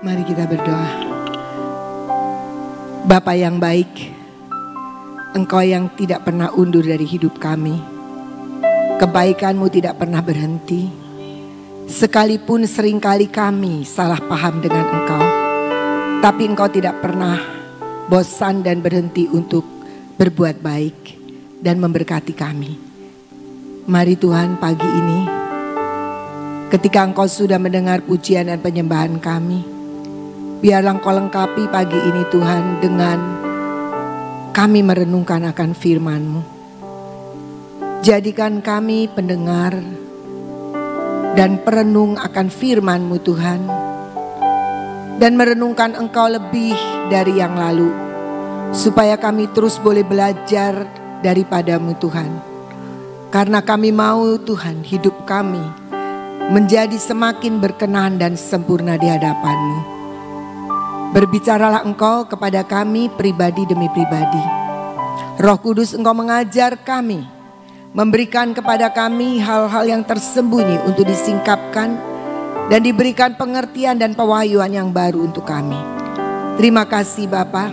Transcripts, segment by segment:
Mari kita berdoa. Bapa yang baik, Engkau yang tidak pernah undur dari hidup kami. Kebaikan-Mu tidak pernah berhenti. Sekalipun seringkali kami salah paham dengan Engkau, tapi Engkau tidak pernah bosan dan berhenti untuk berbuat baik dan memberkati kami. Mari Tuhan, pagi ini ketika Engkau sudah mendengar pujian dan penyembahan kami, biarlah Engkau lengkapi pagi ini Tuhan dengan kami merenungkan akan firman-Mu. Jadikan kami pendengar dan perenung akan firman-Mu Tuhan. Dan merenungkan Engkau lebih dari yang lalu. Supaya kami terus boleh belajar daripada-Mu Tuhan. Karena kami mau Tuhan hidup kami menjadi semakin berkenan dan sempurna di hadapan-Mu. Berbicaralah Engkau kepada kami pribadi demi pribadi. Roh Kudus, Engkau mengajar kami, memberikan kepada kami hal-hal yang tersembunyi untuk disingkapkan dan diberikan pengertian dan pewahyuan yang baru untuk kami. Terima kasih Bapa.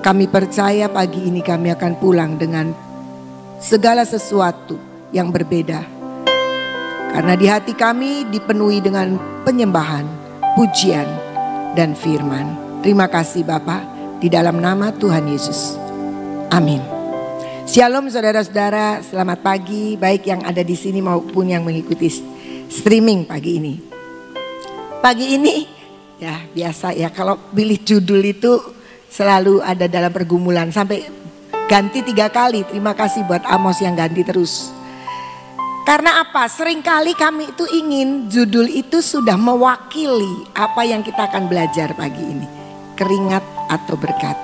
Kami percaya pagi ini kami akan pulang dengan segala sesuatu yang berbeda. Karena di hati kami dipenuhi dengan penyembahan, pujian, dan firman. Terima kasih Bapa, di dalam nama Tuhan Yesus. Amin. Shalom saudara-saudara, selamat pagi, baik yang ada di sini maupun yang mengikuti streaming pagi ini. Pagi ini ya biasa ya, kalau pilih judul itu selalu ada dalam pergumulan sampai ganti 3 kali. Terima kasih buat Amos yang ganti terus. Karena apa? Seringkali kami itu ingin judul itu sudah mewakili apa yang kita akan belajar pagi ini. Keringat atau berkat.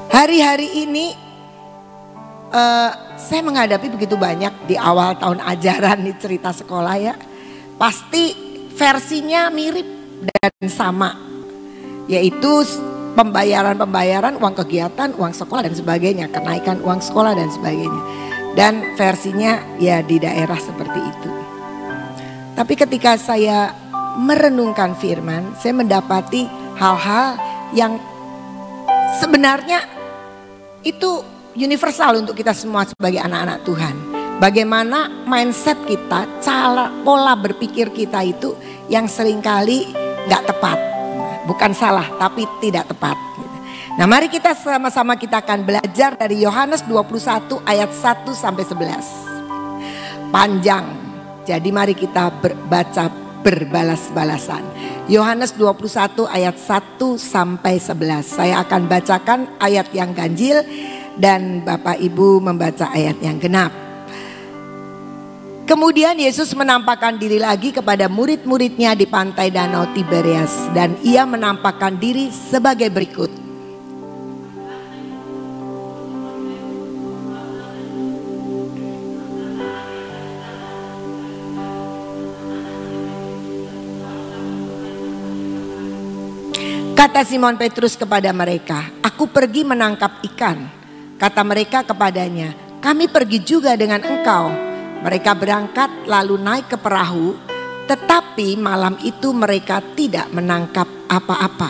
Hari-hari ini saya menghadapi begitu banyak di awal tahun ajaran nih cerita sekolah ya. Pasti versinya mirip dan sama. Yaitu pembayaran uang kegiatan, uang sekolah dan sebagainya. Kenaikan uang sekolah dan sebagainya. Dan versinya ya di daerah seperti itu. Tapi ketika saya merenungkan firman, saya mendapati hal-hal yang sebenarnya itu universal untuk kita semua sebagai anak-anak Tuhan. Bagaimana mindset kita, cara pola berpikir kita itu yang seringkali gak tepat. Bukan salah tapi tidak tepat. Nah mari kita sama-sama kita akan belajar dari Yohanes 21 ayat 1 sampai 11. Panjang. Jadi mari kita baca berbalas-balasan. Yohanes 21 ayat 1 sampai 11. Saya akan bacakan ayat yang ganjil dan Bapak Ibu membaca ayat yang genap. Kemudian Yesus menampakkan diri lagi kepada murid-muridnya di pantai Danau Tiberias. Dan ia menampakkan diri sebagai berikut. Kata Simon Petrus kepada mereka, "Aku pergi menangkap ikan." Kata mereka kepadanya, "Kami pergi juga dengan engkau." Mereka berangkat lalu naik ke perahu, tetapi malam itu mereka tidak menangkap apa-apa.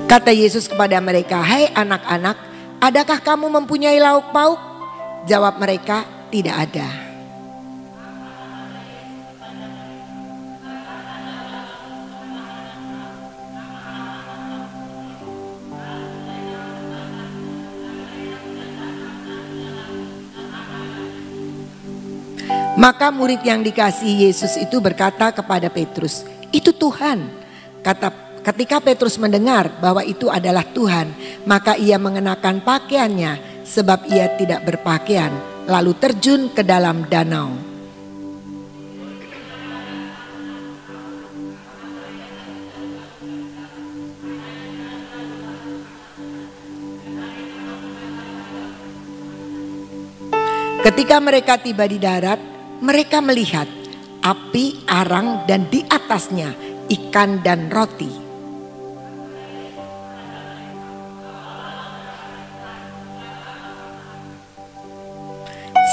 Kata Yesus kepada mereka, "Hai anak-anak, adakah kamu mempunyai lauk pauk?" Jawab mereka, "Tidak ada." Maka murid yang dikasihi Yesus itu berkata kepada Petrus, "Itu Tuhan." Ketika Petrus mendengar bahwa itu adalah Tuhan, maka ia mengenakan pakaiannya sebab ia tidak berpakaian, lalu terjun ke dalam danau. Ketika mereka tiba di darat, mereka melihat api, arang, dan di atasnya ikan dan roti.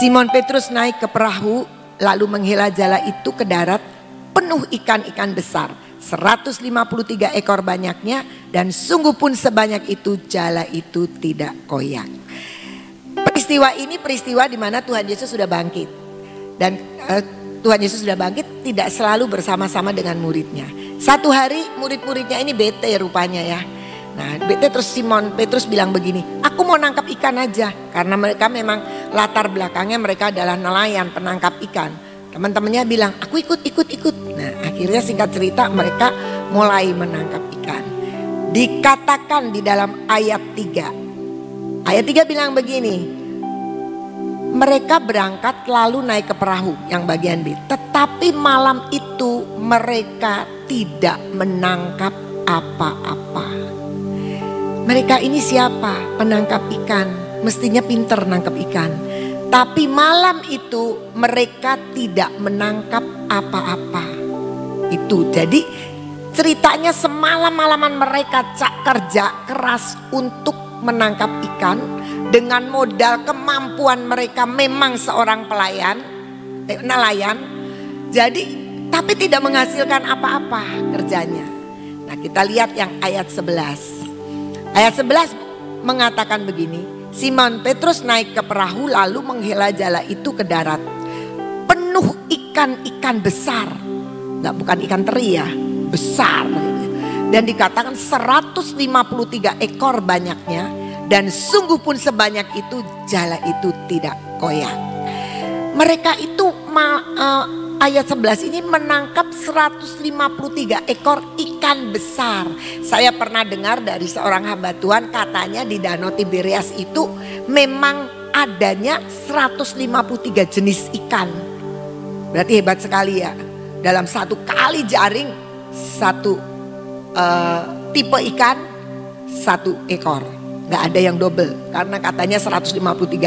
Simon Petrus naik ke perahu lalu menghela jala itu ke darat penuh ikan-ikan besar. 153 ekor banyaknya, dan sungguh pun sebanyak itu jala itu tidak koyak. Peristiwa ini peristiwa di mana Tuhan Yesus sudah bangkit. Dan Tuhan Yesus sudah bangkit tidak selalu bersama-sama dengan muridnya. Satu hari murid-muridnya ini bete rupanya ya. Nah bete, terus Simon Petrus bilang begini, aku mau nangkap ikan aja. Karena mereka memang latar belakangnya mereka adalah nelayan penangkap ikan. Teman-temannya bilang aku ikut. Nah akhirnya singkat cerita mereka mulai menangkap ikan. Dikatakan di dalam ayat 3. Ayat 3 bilang begini, mereka berangkat lalu naik ke perahu yang bagian B. Tetapi malam itu mereka tidak menangkap apa-apa. Mereka ini siapa? Penangkap ikan. Mestinya pinter nangkap ikan. Tapi malam itu mereka tidak menangkap apa-apa. Itu jadi ceritanya semalam-malaman mereka kerja keras untuk menangkap ikan. Dengan modal kemampuan mereka memang seorang nelayan. Jadi tapi tidak menghasilkan apa-apa kerjanya. Nah kita lihat yang ayat 11. Ayat 11 mengatakan begini. Simon Petrus naik ke perahu lalu menghela jala itu ke darat. Penuh ikan-ikan besar. Enggak, bukan ikan teri ya, besar. Dan dikatakan 153 ekor banyaknya. Dan sungguh pun sebanyak itu jala itu tidak koyak. Mereka itu ayat 11 ini menangkap 153 ekor ikan besar. Saya pernah dengar dari seorang hamba Tuhan, katanya di Danau Tiberias itu memang adanya 153 jenis ikan. Berarti hebat sekali ya. Dalam satu kali jaring satu tipe ikan satu ekor. Gak ada yang double karena katanya 153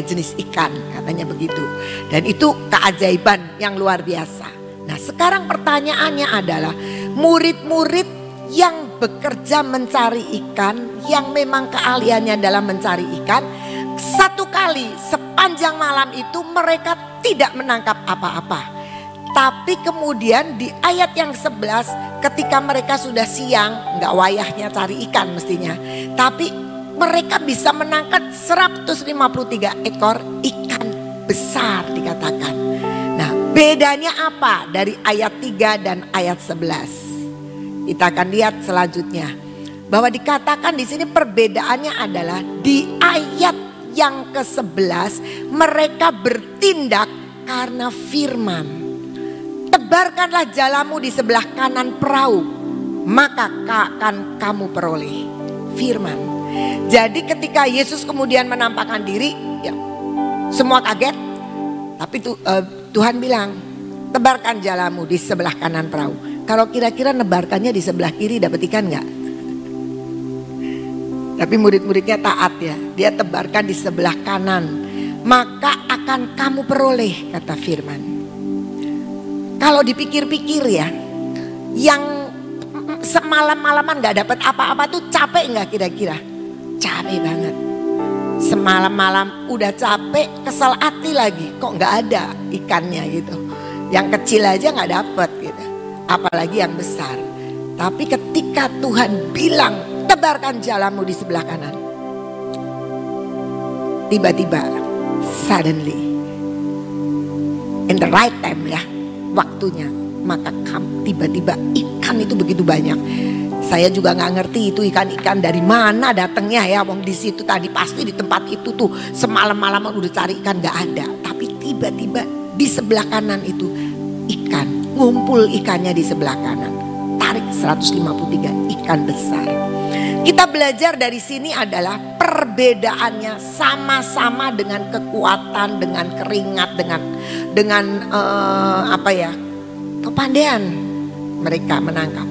jenis ikan katanya begitu. Dan itu keajaiban yang luar biasa. Nah sekarang pertanyaannya adalah murid-murid yang bekerja mencari ikan, yang memang keahliannya dalam mencari ikan, satu kali sepanjang malam itu mereka tidak menangkap apa-apa. Tapi kemudian di ayat yang 11 ketika mereka sudah siang, nggak wayahnya cari ikan mestinya. Tapi mereka bisa menangkap 153 ekor ikan besar dikatakan. Nah bedanya apa dari ayat 3 dan ayat 11? Kita akan lihat selanjutnya. Bahwa dikatakan di sini perbedaannya adalah di ayat yang ke-11 mereka bertindak karena firman. Tebarkanlah jalamu di sebelah kanan perahu, maka akan kamu peroleh firman. Jadi ketika Yesus kemudian menampakkan diri, ya, semua kaget. Tapi Tuhan bilang, tebarkan jalamu di sebelah kanan perahu. Kalau kira-kira nebarkannya di sebelah kiri dapat ikan nggak? Tapi murid-muridnya taat ya, dia tebarkan di sebelah kanan, maka akan kamu peroleh, kata firman. Kalau dipikir-pikir ya, yang semalam-malaman gak dapat apa-apa tuh capek gak kira-kira? Capek banget. Semalam-malam udah capek, kesel hati lagi. Kok gak ada ikannya gitu. Yang kecil aja gak dapet gitu. Apalagi yang besar. Tapi ketika Tuhan bilang, tebarkan jalamu di sebelah kanan. Tiba-tiba, suddenly, in the right time ya. Waktunya, maka tiba-tiba ikan itu begitu banyak. Saya juga nggak ngerti itu ikan-ikan dari mana datangnya ya. Wong di situ tadi pasti di tempat itu tuh semalam-malaman udah cari ikan nggak ada. Tapi tiba-tiba di sebelah kanan itu ikan, ngumpul ikannya di sebelah kanan. Tarik 153 ikan besar. Kita belajar dari sini adalah perbedaannya sama-sama dengan kekuatan, dengan keringat, dengan kepandaian mereka menangkap.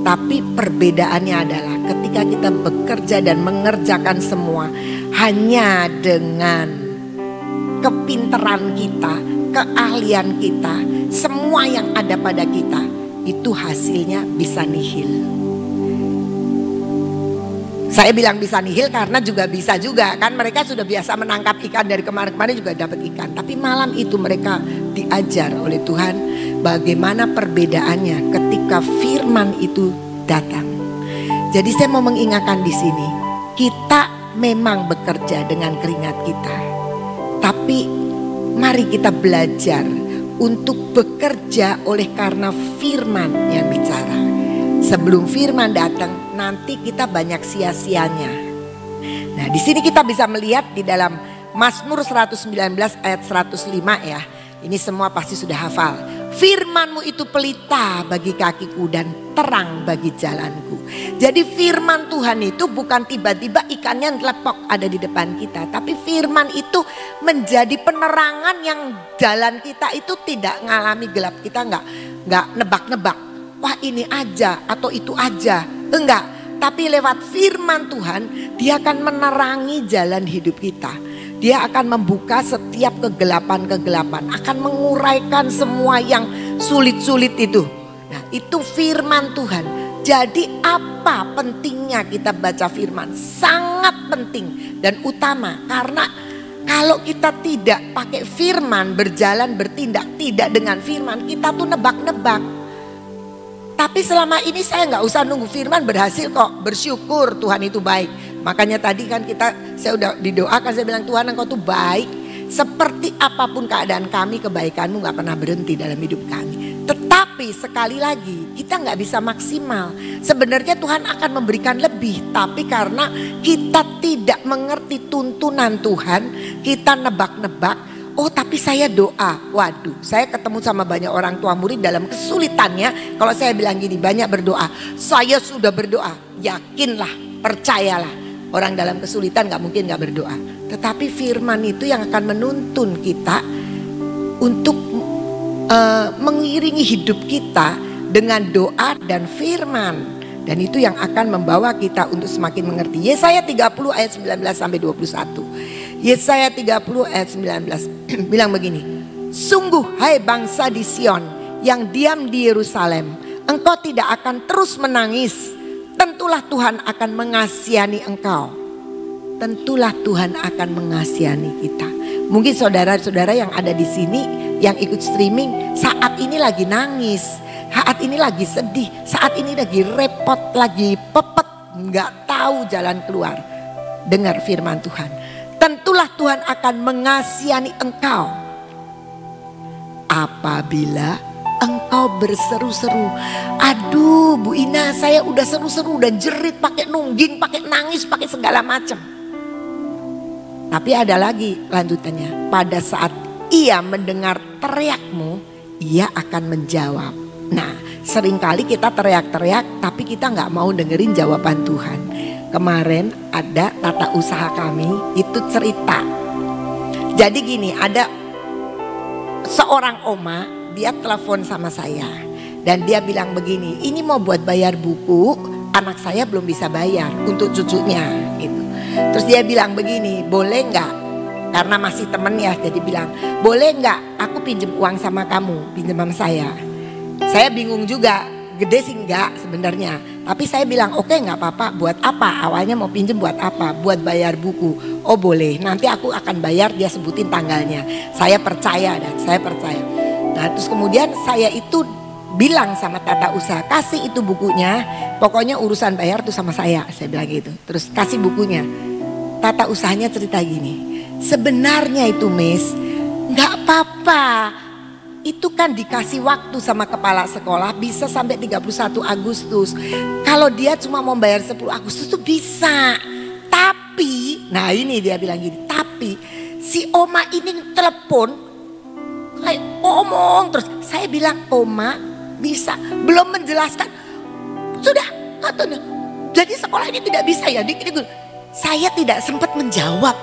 Tapi perbedaannya adalah ketika kita bekerja dan mengerjakan semua hanya dengan kepintaran kita, keahlian kita, semua yang ada pada kita, itu hasilnya bisa nihil. Saya bilang bisa nihil karena juga bisa juga kan, mereka sudah biasa menangkap ikan dari kemarin-kemarin juga dapat ikan. Tapi malam itu mereka diajar oleh Tuhan bagaimana perbedaannya ketika firman itu datang. Jadi saya mau mengingatkan di sini, kita memang bekerja dengan keringat kita, tapi mari kita belajar untuk bekerja oleh karena firman yang bicara. Sebelum firman datang, nanti kita banyak sia-sianya. Nah, di sini kita bisa melihat di dalam Mazmur 119 ayat 105 ya. Ini semua pasti sudah hafal. Firman-Mu itu pelita bagi kakiku dan terang bagi jalanku. Jadi firman Tuhan itu bukan tiba-tiba ikannya telepok ada di depan kita. Tapi firman itu menjadi penerangan yang jalan kita itu tidak ngalami gelap. Kita nggak nebak-nebak. Wah ini aja atau itu aja. Enggak. Tapi lewat firman Tuhan dia akan menerangi jalan hidup kita. Dia akan membuka setiap kegelapan-kegelapan. Akan menguraikan semua yang sulit-sulit itu. Nah itu firman Tuhan. Jadi apa pentingnya kita baca firman? Sangat penting dan utama. Karena kalau kita tidak pakai firman, berjalan bertindak tidak dengan firman, kita tuh nebak-nebak. Tapi selama ini saya nggak usah nunggu firman berhasil kok. Bersyukur Tuhan itu baik. Makanya tadi kan saya udah didoakan, saya bilang Tuhan engkau tuh baik. Seperti apapun keadaan kami, kebaikanmu gak pernah berhenti dalam hidup kami. Tetapi sekali lagi kita gak bisa maksimal. Sebenarnya Tuhan akan memberikan lebih. Tapi karena kita tidak mengerti tuntunan Tuhan, kita nebak-nebak. Oh tapi saya doa. Waduh, saya ketemu sama banyak orang tua murid dalam kesulitannya. Kalau saya bilang gini, banyak berdoa. Saya sudah berdoa, yakinlah, percayalah. Orang dalam kesulitan gak mungkin gak berdoa. Tetapi firman itu yang akan menuntun kita untuk mengiringi hidup kita dengan doa dan firman. Dan itu yang akan membawa kita untuk semakin mengerti. Yesaya 30 ayat 19 sampai 21. Yesaya 30 ayat 19 bilang begini. Sungguh hai bangsa di Sion yang diam di Yerusalem, engkau tidak akan terus menangis. Tentulah Tuhan akan mengasihani engkau. Tentulah Tuhan akan mengasihani kita. Mungkin saudara-saudara yang ada di sini, yang ikut streaming, saat ini lagi nangis, saat ini lagi sedih, saat ini lagi repot, lagi pepet, nggak tahu jalan keluar. Dengar firman Tuhan. Tentulah Tuhan akan mengasihani engkau apabila engkau berseru-seru. Aduh Bu Ina, saya udah seru-seru dan jerit, pakai nungging, pakai nangis, pakai segala macam. Tapi ada lagi lanjutannya. Pada saat ia mendengar teriakmu, ia akan menjawab. Nah seringkali kita teriak-teriak tapi kita gak mau dengerin jawaban Tuhan. Kemarin ada tata usaha kami itu cerita. Jadi gini, ada seorang oma, dia telepon sama saya dan dia bilang begini, ini mau buat bayar buku, anak saya belum bisa bayar untuk cucunya gitu. Terus dia bilang begini, boleh nggak? Karena masih temen ya, jadi bilang boleh nggak? Aku pinjem uang sama kamu, pinjem sama saya. Saya bingung juga, gede sih enggak sebenarnya. Tapi saya bilang oke, nggak apa-apa. Buat apa? Awalnya mau pinjem buat apa? Buat bayar buku. Oh boleh, nanti aku akan bayar, dia sebutin tanggalnya. Saya percaya dan saya percaya. Nah terus kemudian saya itu bilang sama tata usaha, kasih itu bukunya, pokoknya urusan bayar tuh sama saya bilang gitu. Terus kasih bukunya. Tata usahanya cerita gini, sebenarnya itu Miss, gak apa-apa. Itu kan dikasih waktu sama kepala sekolah bisa sampai 31 Agustus. Kalau dia cuma mau bayar 10 Agustus tuh bisa. Tapi, nah ini dia bilang gini, tapi si Oma ini telepon kayak ngomong terus. Saya bilang Oma bisa, belum menjelaskan. Sudah katanya. Jadi sekolah ini tidak bisa ya. Saya tidak sempat menjawab.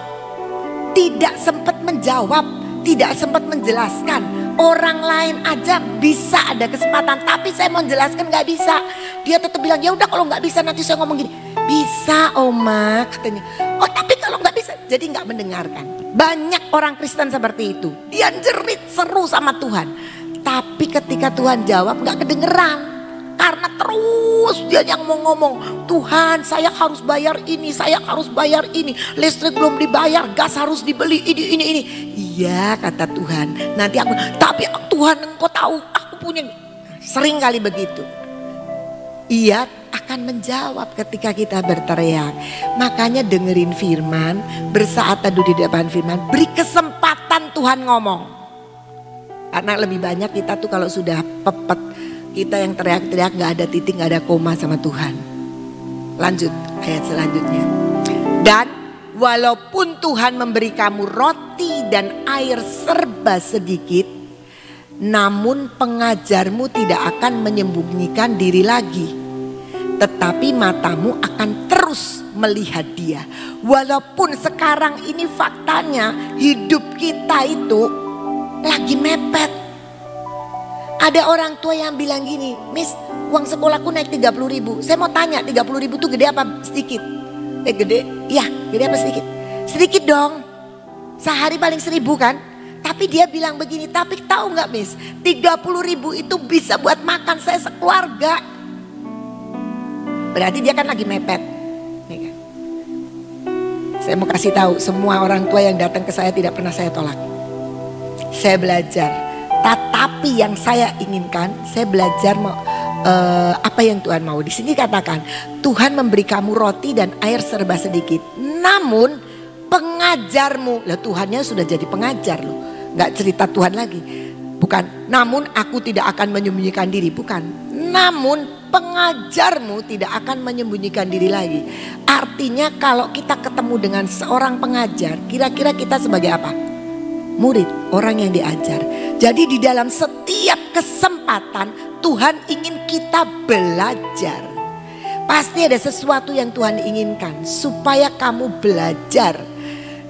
Tidak sempat menjawab. Tidak sempat menjelaskan. Orang lain aja bisa ada kesempatan. Tapi saya mau menjelaskan gak bisa. Dia tetap bilang ya udah kalau gak bisa nanti saya ngomong gini. Bisa Oma katanya. Oh tapi kalau gak bisa. Jadi gak mendengarkan. Banyak orang Kristen seperti itu. Dia jerit seru sama Tuhan. Tapi ketika Tuhan jawab gak kedengeran. Karena terus dia yang mau ngomong, Tuhan saya harus bayar ini, saya harus bayar ini, listrik belum dibayar, gas harus dibeli, ini. Iya kata Tuhan, nanti aku, tapi Tuhan engkau tahu aku punya. Sering kali begitu. Ia akan menjawab ketika kita berteriak. Makanya dengerin firman, bersaat teduh di depan firman, beri kesempatan Tuhan ngomong. Karena lebih banyak kita tuh kalau sudah pepet, kita yang teriak-teriak gak ada titik, gak ada koma sama Tuhan. Lanjut ayat selanjutnya. Dan walaupun Tuhan memberi kamu roti dan air serba sedikit, namun pengajarmu tidak akan menyembunyikan diri lagi, tetapi matamu akan terus melihat dia. Walaupun sekarang ini faktanya hidup kita itu lagi mepet. Ada orang tua yang bilang gini, Miss, uang sekolahku naik 30.000. Saya mau tanya, 30.000 itu gede apa sedikit? Gede? Ya, gede apa sedikit? Sedikit dong. Sehari paling 1.000 kan? Tapi dia bilang begini, tapi tahu nggak Miss, 30.000 itu bisa buat makan saya sekeluarga. Berarti dia kan lagi mepet. Saya mau kasih tahu, semua orang tua yang datang ke saya tidak pernah saya tolak. Saya belajar, tetapi yang saya inginkan, saya belajar apa yang Tuhan mau. Di sini katakan, Tuhan memberi kamu roti dan air serba sedikit. Namun pengajarmu, lah Tuhannya sudah jadi pengajar loh. Gak cerita Tuhan lagi. Bukan, namun aku tidak akan menyembunyikan diri. Bukan, namun pengajarmu tidak akan menyembunyikan diri lagi. Artinya kalau kita ketemu dengan seorang pengajar, kira-kira kita sebagai apa? Murid, orang yang diajar. Jadi di dalam setiap kesempatan Tuhan ingin kita belajar. Pasti ada sesuatu yang Tuhan inginkan supaya kamu belajar.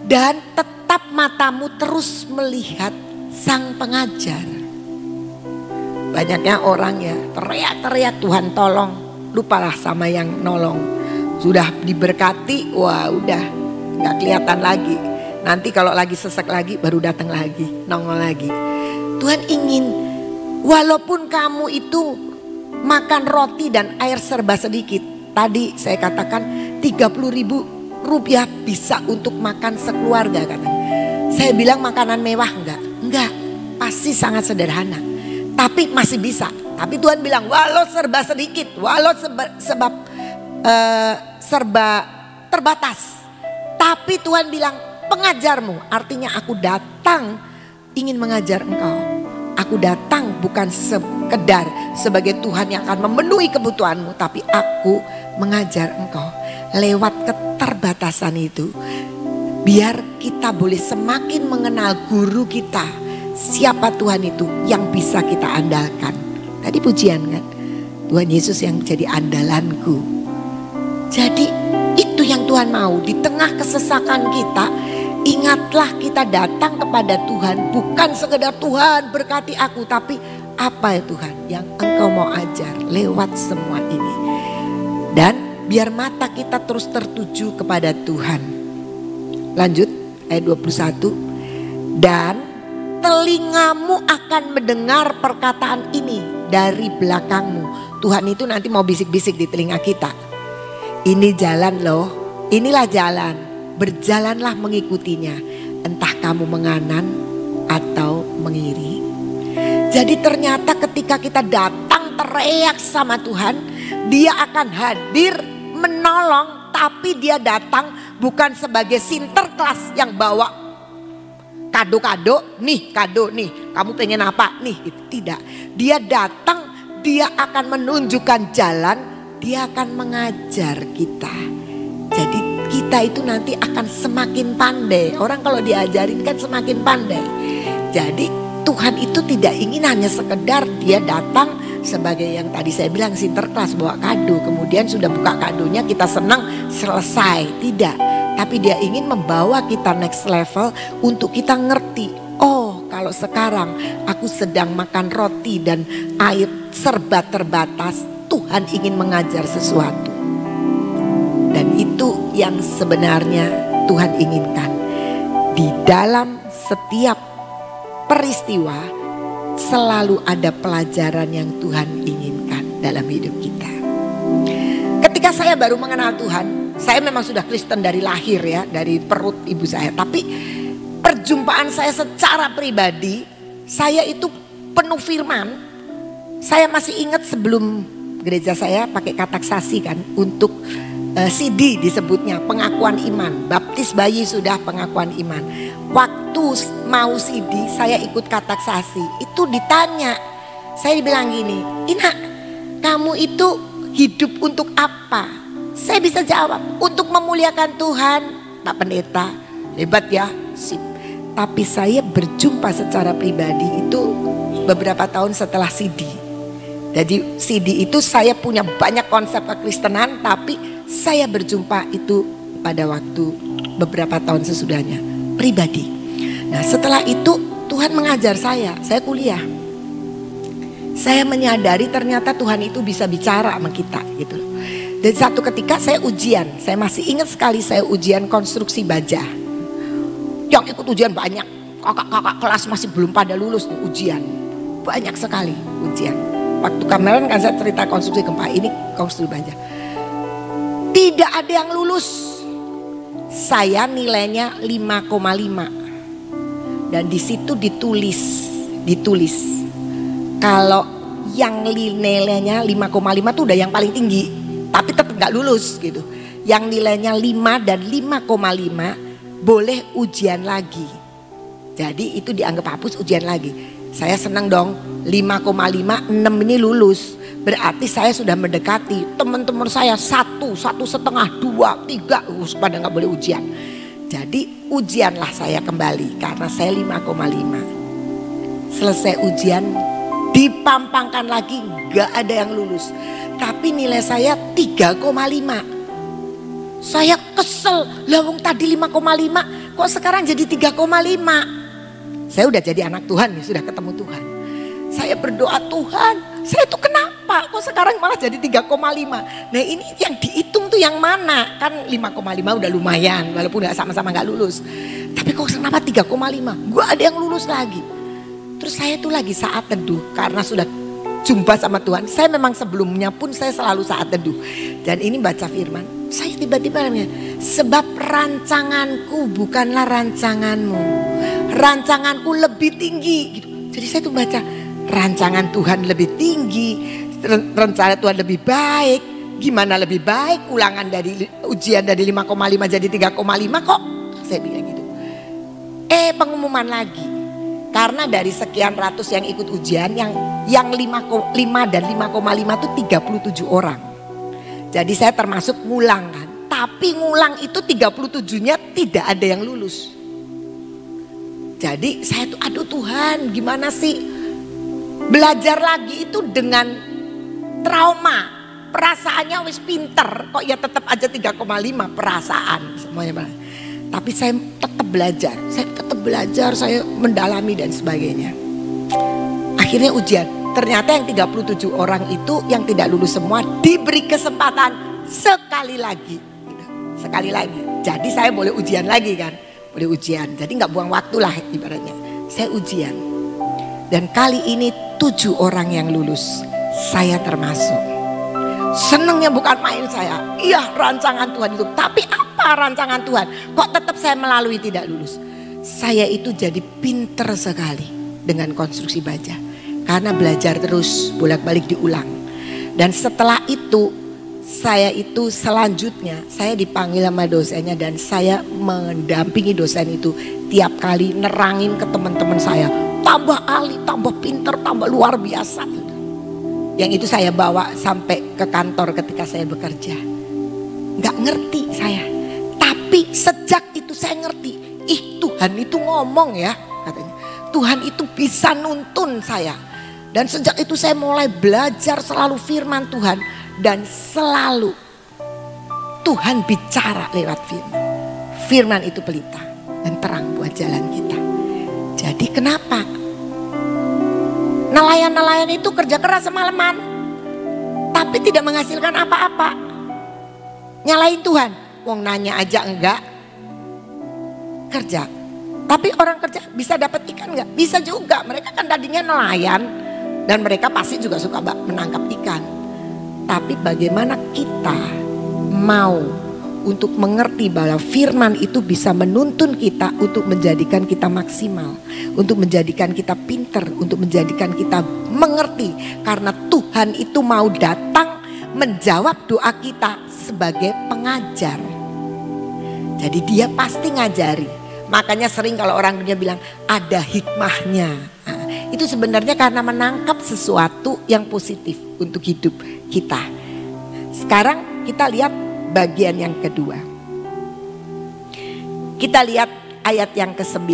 Dan tetap matamu terus melihat sang pengajar. Banyaknya orang ya teriak-teriak Tuhan tolong, lupalah sama yang nolong. Sudah diberkati, wah udah gak kelihatan lagi. Nanti kalau lagi sesek lagi baru datang lagi, nongol lagi. Tuhan ingin walaupun kamu itu makan roti dan air serba sedikit. Tadi saya katakan 30.000 rupiah bisa untuk makan sekeluarga katanya. Saya bilang makanan mewah enggak, pasti sangat sederhana. Tapi masih bisa. Tapi Tuhan bilang walau serba sedikit, walau serba terbatas. Tapi Tuhan bilang pengajarmu, artinya aku datang ingin mengajar engkau. Aku datang bukan sekedar sebagai Tuhan yang akan memenuhi kebutuhanmu, tapi aku mengajar engkau. Lewat keterbatasan itu, biar kita boleh semakin mengenal guru kita. Siapa Tuhan itu yang bisa kita andalkan. Tadi pujian kan, Tuhan Yesus yang jadi andalanku. Jadi itu yang Tuhan mau. Di tengah kesesakan kita, ingatlah kita datang kepada Tuhan. Bukan sekedar Tuhan berkati aku, tapi apa ya Tuhan yang engkau mau ajar lewat semua ini. Dan biar mata kita terus tertuju kepada Tuhan. Lanjut ayat 21. Dan telingamu akan mendengar perkataan ini dari belakangmu. Tuhan itu nanti mau bisik-bisik di telinga kita. Ini jalan loh, inilah jalan. Berjalanlah mengikutinya. Entah kamu menganan atau mengiri. Jadi ternyata ketika kita datang teriak sama Tuhan, dia akan hadir menolong, tapi dia datang bukan sebagai sinterklas yang bawa kado-kado, nih kado nih, kamu pengen apa nih, gitu. Tidak. Dia datang, dia akan menunjukkan jalan, dia akan mengajar kita. Jadi kita itu nanti akan semakin pandai. Orang kalau diajarin kan semakin pandai. Jadi Tuhan itu tidak ingin hanya sekedar dia datang sebagai yang tadi saya bilang sinterklas bawa kado, kemudian sudah buka kadonya kita senang selesai. Tidak, tapi dia ingin membawa kita next level untuk kita ngerti. Oh, kalau sekarang aku sedang makan roti dan air serba terbatas, Tuhan ingin mengajar sesuatu. Dan itu yang sebenarnya Tuhan inginkan. Di dalam setiap peristiwa selalu ada pelajaran yang Tuhan inginkan. dalam hidup kita. Ketika saya baru mengenal Tuhan, saya memang sudah Kristen dari lahir ya, dari perut ibu saya. Tapi perjumpaan saya secara pribadi, saya itu penuh firman. Saya masih ingat sebelum gereja saya pakai kataksasi kan, untuk CD disebutnya, pengakuan iman. Baptis bayi sudah pengakuan iman. Waktu mau CD saya ikut kataksasi, itu ditanya. Saya dibilang gini, Ina, kamu itu hidup untuk apa? Saya bisa jawab, untuk memuliakan Tuhan. Pak Pendeta, hebat ya, sip. Tapi saya berjumpa secara pribadi itu beberapa tahun setelah CD. Jadi CD itu saya punya banyak konsep kekristenan, tapi saya berjumpa itu pada waktu beberapa tahun sesudahnya, pribadi. Nah setelah itu Tuhan mengajar saya kuliah. Saya menyadari ternyata Tuhan itu bisa bicara sama kita gitu loh. Dan satu ketika saya ujian, saya masih ingat sekali saya ujian konstruksi baja. Yang ikut ujian banyak, kakak-kakak kelas masih belum pada lulus nih ujian. Banyak sekali ujian. Waktu kemarin kan saya cerita konstruksi gempa, ini konstruksi baja. Tidak ada yang lulus. Saya nilainya 5,5. Dan di situ ditulis. Kalau yang nilainya 5,5 tuh udah yang paling tinggi, tapi tetap gak lulus gitu. Yang nilainya 5 dan 5,5 boleh ujian lagi. Jadi itu dianggap hapus, ujian lagi. Saya senang dong, 5,5, 6 ini lulus. Berarti saya sudah mendekati teman-teman saya 1, 1,5, 2, 3 pada gak boleh ujian. Jadi ujianlah saya kembali karena saya 5,5. Selesai ujian dipampangkan lagi, gak ada yang lulus. Tapi nilai saya 3,5. Saya kesel, lawung tadi 5,5 kok sekarang jadi 3,5. Saya udah jadi anak Tuhan nih, sudah ketemu Tuhan. Saya berdoa, Tuhan saya tuh kenapa kok sekarang malah jadi 3,5. Nah ini yang dihitung tuh yang mana? Kan 5,5 udah lumayan walaupun gak sama-sama gak lulus. Tapi kok kenapa 3,5? Gue ada yang lulus lagi. Terus saya tuh lagi saat teduh karena sudah jumpa sama Tuhan. Saya memang sebelumnya pun saya selalu saat teduh. Dan ini baca firman. Saya tiba-tiba namanya, sebab rancanganku bukanlah rancanganmu. Rancanganku lebih tinggi gitu. Jadi saya tuh baca, rancangan Tuhan lebih tinggi, rencana Tuhan lebih baik. Gimana lebih baik? Ulangan dari ujian dari 5,5 jadi 3,5 kok? Saya bilang gitu. Pengumuman lagi. Karena dari sekian ratus yang ikut ujian, yang 5 dan 5,5 itu 37 orang. Jadi saya termasuk ngulang kan. Tapi ngulang itu 37-nya tidak ada yang lulus. Jadi saya tuh aduh Tuhan gimana sih. Belajar lagi itu dengan trauma. Perasaannya wis pinter. Kok ya tetap aja 3,5 perasaan semuanya. Tapi saya tetap belajar. Saya mendalami dan sebagainya. Akhirnya ujian. Ternyata yang 37 orang itu yang tidak lulus semua diberi kesempatan sekali lagi. Sekali lagi. Jadi saya boleh ujian lagi kan. Boleh ujian. Jadi gak buang waktu lah ibaratnya. Saya ujian. Dan kali ini 7 orang yang lulus. Saya termasuk. Senengnya bukan main saya. Iya rancangan Tuhan itu. Tapi apa rancangan Tuhan? Kok tetap saya melalui tidak lulus? Saya itu jadi pinter sekali dengan konstruksi baja. Karena belajar terus bolak-balik diulang. Dan setelah itu saya itu selanjutnya saya dipanggil sama dosennya. Dan saya mendampingi dosen itu tiap kali nerangin ke teman-teman saya. Tambah ahli, tambah pinter, tambah luar biasa. Yang itu saya bawa sampai ke kantor ketika saya bekerja. Gak ngerti saya. Tapi sejak itu saya ngerti. Tuhan itu ngomong ya katanya. Tuhan itu bisa nuntun saya. Dan sejak itu saya mulai belajar selalu firman Tuhan. Dan selalu Tuhan bicara lewat firman. Firman itu pelita dan terang buat jalan kita. Jadi kenapa? Nelayan-nelayan itu kerja keras semalaman. Tapi tidak menghasilkan apa-apa. Nyalain Tuhan. Wong nanya aja enggak. Kerja. Tapi orang kerja bisa dapat ikan enggak? Bisa juga. Mereka kan tadinya nelayan. Dan mereka pasti juga suka menangkap ikan. Tapi bagaimana kita mau untuk mengerti bahwa firman itu bisa menuntun kita untuk menjadikan kita maksimal, untuk menjadikan kita pinter, untuk menjadikan kita mengerti. Karena Tuhan itu mau datang menjawab doa kita sebagai pengajar. Jadi dia pasti ngajari. Makanya sering kalau orang dunia bilang ada hikmahnya. Nah, itu sebenarnya karena menangkap sesuatu yang positif untuk hidup kita. Sekarang kita lihat bagian yang kedua. Kita lihat ayat yang ke-9.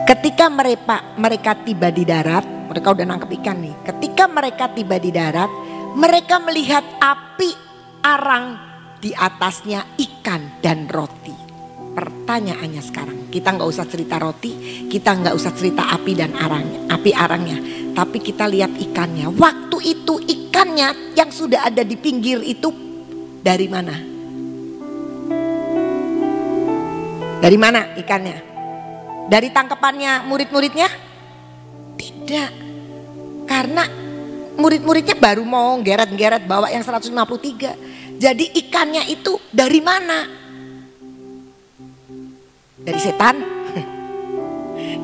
Ketika mereka tiba di darat, mereka udah nangkep ikan nih. Ketika mereka tiba di darat, mereka melihat api arang di atasnya ikan dan roti. Pertanyaannya sekarang, kita nggak usah cerita roti, kita nggak usah cerita api dan api arangnya, tapi kita lihat ikannya. Waktu itu ikannya yang sudah ada di pinggir itu dari mana? Dari mana ikannya? Dari tangkapannya murid-muridnya? Tidak, karena murid-muridnya baru mau geret-geret bawa yang 153. Jadi ikannya itu dari mana? Dari setan.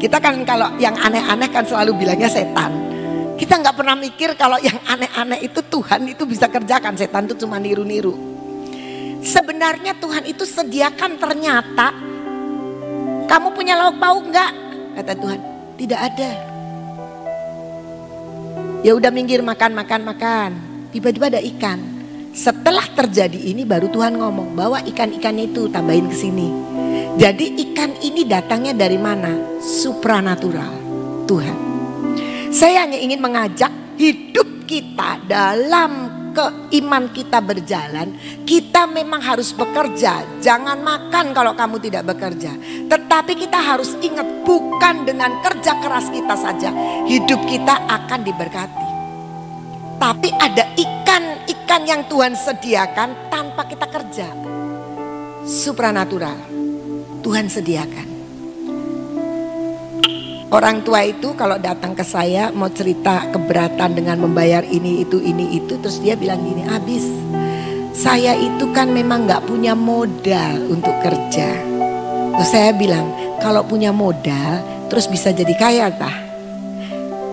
Kita kan kalau yang aneh-aneh kan selalu bilangnya setan. Kita nggak pernah mikir kalau yang aneh-aneh itu Tuhan itu bisa kerjakan. Setan itu cuma niru-niru. Sebenarnya Tuhan itu sediakan ternyata. Kamu punya lauk pauk nggak? Kata Tuhan, tidak ada. Ya udah minggir makan. Tiba-tiba ada ikan. Setelah terjadi ini baru Tuhan ngomong bawa ikan-ikannya itu tambahin ke sini. Jadi ikan ini datangnya dari mana? Supranatural, Tuhan. Saya hanya ingin mengajak hidup kita dalam keiman kita berjalan. Kita memang harus bekerja. Jangan makan kalau kamu tidak bekerja. Tetapi kita harus ingat bukan dengan kerja keras kita saja hidup kita akan diberkati. Tapi ada ikan yang Tuhan sediakan tanpa kita kerja. Supranatural. Tuhan sediakan. Orang tua itu kalau datang ke saya mau cerita keberatan dengan membayar ini itu. Terus dia bilang gini, habis saya itu kan memang gak punya modal untuk kerja. Terus saya bilang kalau punya modal terus bisa jadi kaya tah?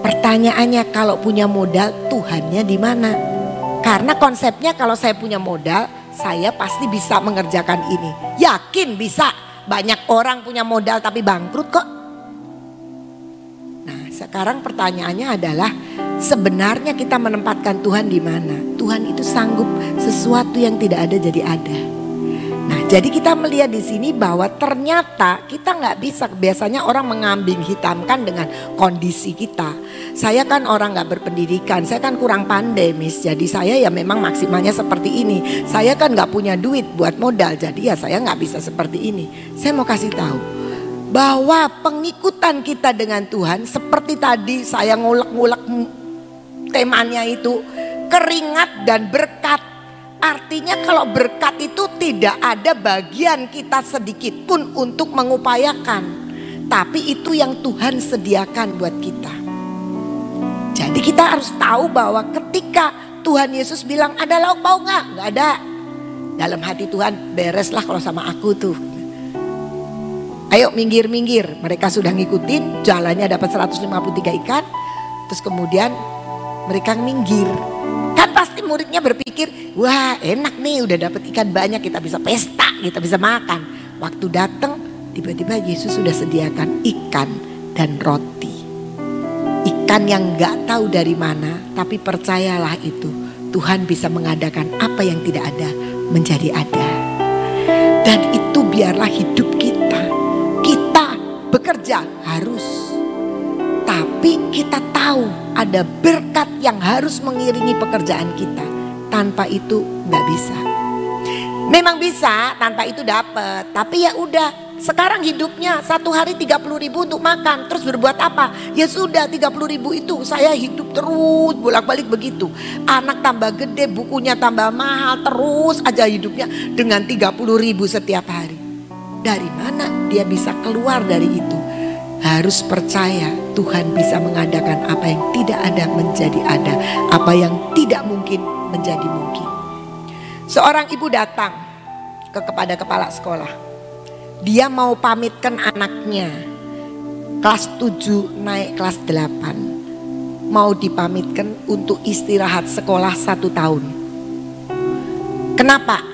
Pertanyaannya kalau punya modal Tuhannya di mana? Karena konsepnya kalau saya punya modal saya pasti bisa mengerjakan ini. Yakin bisa. Banyak orang punya modal tapi bangkrut kok. Nah sekarang pertanyaannya adalah sebenarnya kita menempatkan Tuhan di mana? Tuhan itu sanggup sesuatu yang tidak ada jadi ada. Nah jadi kita melihat di sini bahwa ternyata kita nggak bisa. Biasanya orang mengambing hitamkan dengan kondisi kita. Saya kan orang nggak berpendidikan, saya kan kurang pandai Miss. Jadi saya ya memang maksimalnya seperti ini. Saya kan nggak punya duit buat modal, jadi ya saya nggak bisa seperti ini. Saya mau kasih tahu bahwa pengikutan kita dengan Tuhan seperti tadi saya ngulek-ngulek temanya itu keringat dan berkat. Artinya kalau berkat itu tidak ada bagian kita sedikit pun untuk mengupayakan. Tapi itu yang Tuhan sediakan buat kita. Jadi kita harus tahu bahwa ketika Tuhan Yesus bilang ada lauk pauk nggak? Nggak ada. Dalam hati Tuhan bereslah kalau sama aku tuh. Ayo minggir. Mereka sudah ngikutin jalannya dapat 153 ikan. Terus kemudian mereka minggir. Kan pasti muridnya berpikir, wah enak nih udah dapat ikan banyak, kita bisa pesta, kita bisa makan. Waktu datang tiba-tiba Yesus sudah sediakan ikan dan roti. Ikan yang gak tahu dari mana, tapi percayalah itu Tuhan bisa mengadakan apa yang tidak ada menjadi ada. Dan itu biarlah hidup kita. Kita bekerja harus. Tapi kita tahu ada berkat yang harus mengiringi pekerjaan kita. Tanpa itu nggak bisa. Memang bisa, tanpa itu dapat. Tapi ya udah, sekarang hidupnya satu hari 30.000 untuk makan. Terus berbuat apa? Ya sudah 30.000 itu saya hidup terus bolak-balik begitu. Anak tambah gede, bukunya tambah mahal, terus aja hidupnya dengan 30.000 setiap hari. Dari mana dia bisa keluar dari itu? harus percaya Tuhan bisa mengadakan apa yang tidak ada menjadi ada, apa yang tidak mungkin menjadi mungkin. Seorang ibu datang kepada kepala sekolah. Dia mau pamitkan anaknya kelas 7 naik kelas 8. Mau dipamitkan untuk istirahat sekolah 1 tahun. Kenapa?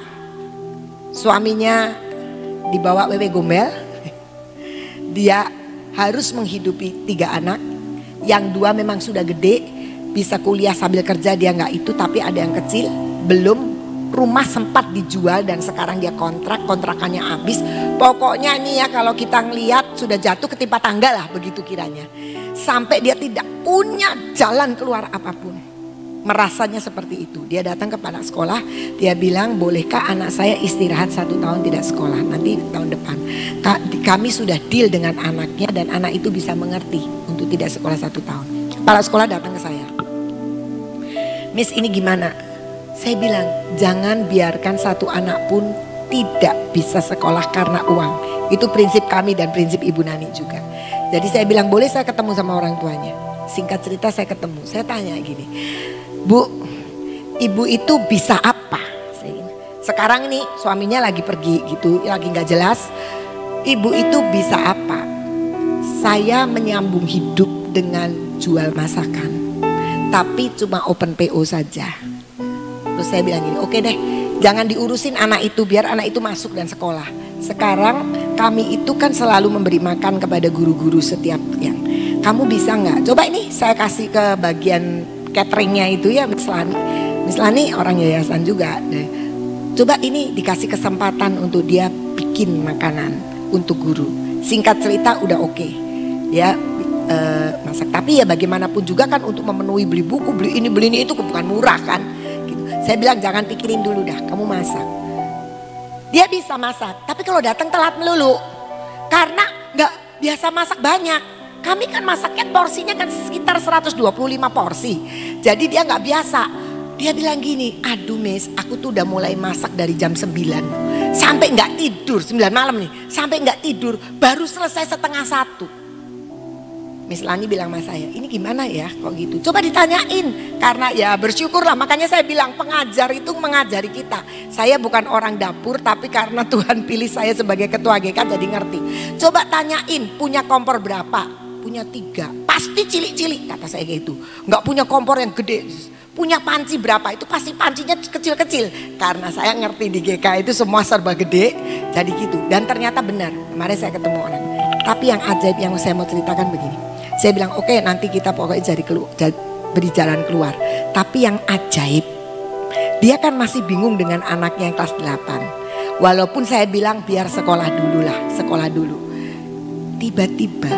Suaminya dibawa wewe gombel. Dia harus menghidupi 3 anak. Yang 2 memang sudah gede, bisa kuliah sambil kerja, dia nggak itu. Tapi ada yang kecil, belum. Rumah sempat dijual dan sekarang dia kontrakannya habis. Pokoknya nih ya, kalau kita ngelihat sudah jatuh ketimpa tangga lah, begitu kiranya. Sampai dia tidak punya jalan keluar apapun. Merasanya seperti itu. Dia datang kepada sekolah, dia bilang, bolehkah anak saya istirahat 1 tahun tidak sekolah, nanti tahun depan. Kami sudah deal dengan anaknya dan anak itu bisa mengerti untuk tidak sekolah 1 tahun. Kepala sekolah datang ke saya. Miss, ini gimana? Saya bilang, jangan biarkan 1 anak pun tidak bisa sekolah karena uang. Itu prinsip kami dan prinsip Ibu Nani juga. Jadi saya bilang, boleh saya ketemu sama orang tuanya? Singkat cerita saya ketemu. Saya tanya gini, Bu, ibu itu bisa apa? Sekarang nih suaminya lagi pergi gitu, lagi gak jelas. Ibu itu bisa apa? Saya menyambung hidup dengan jual masakan. Tapi cuma open PO saja. Terus saya bilang gini, oke deh, jangan diurusin anak itu, biar anak itu masuk dan sekolah. Sekarang kami itu kan selalu memberi makan kepada guru-guru setiap yang. Kamu bisa nggak? Coba ini saya kasih ke bagian cateringnya itu ya, Miss Lani. Miss Lani orang yayasan juga. Coba ini dikasih kesempatan untuk dia bikin makanan untuk guru. Singkat cerita udah oke. Ya masak. Tapi ya bagaimanapun juga kan untuk memenuhi beli buku, beli ini itu bukan murah kan. Saya bilang jangan pikirin dulu dah, kamu masak. Dia bisa masak, tapi kalau datang telat melulu. Karena nggak biasa masak banyak. Kami kan masaknya porsinya kan sekitar 125 porsi. Jadi dia nggak biasa. Dia bilang gini, aduh Miss, aku tuh udah mulai masak dari jam 9. Sampai nggak tidur, 9 malam nih. Sampai nggak tidur, baru selesai 12:30. Miss Lani bilang sama saya, ini gimana ya kok gitu? Coba ditanyain, karena ya bersyukurlah. Makanya saya bilang pengajar itu mengajari kita. Saya bukan orang dapur, tapi karena Tuhan pilih saya sebagai ketua GK jadi ngerti. Coba tanyain, punya kompor berapa? Punya 3, pasti cilik-cilik kata saya gitu. Nggak punya kompor yang gede. Punya panci berapa? Itu pasti pancinya kecil-kecil. Karena saya ngerti di GK itu semua serba gede, jadi gitu. Dan ternyata benar, kemarin saya ketemu orang. Tapi yang ajaib yang saya mau ceritakan begini. Saya bilang oke, nanti kita pokoknya beri jalan keluar. Tapi yang ajaib, dia kan masih bingung dengan anaknya yang kelas 8. Walaupun saya bilang biar sekolah dulu lah, sekolah dulu. Tiba-tiba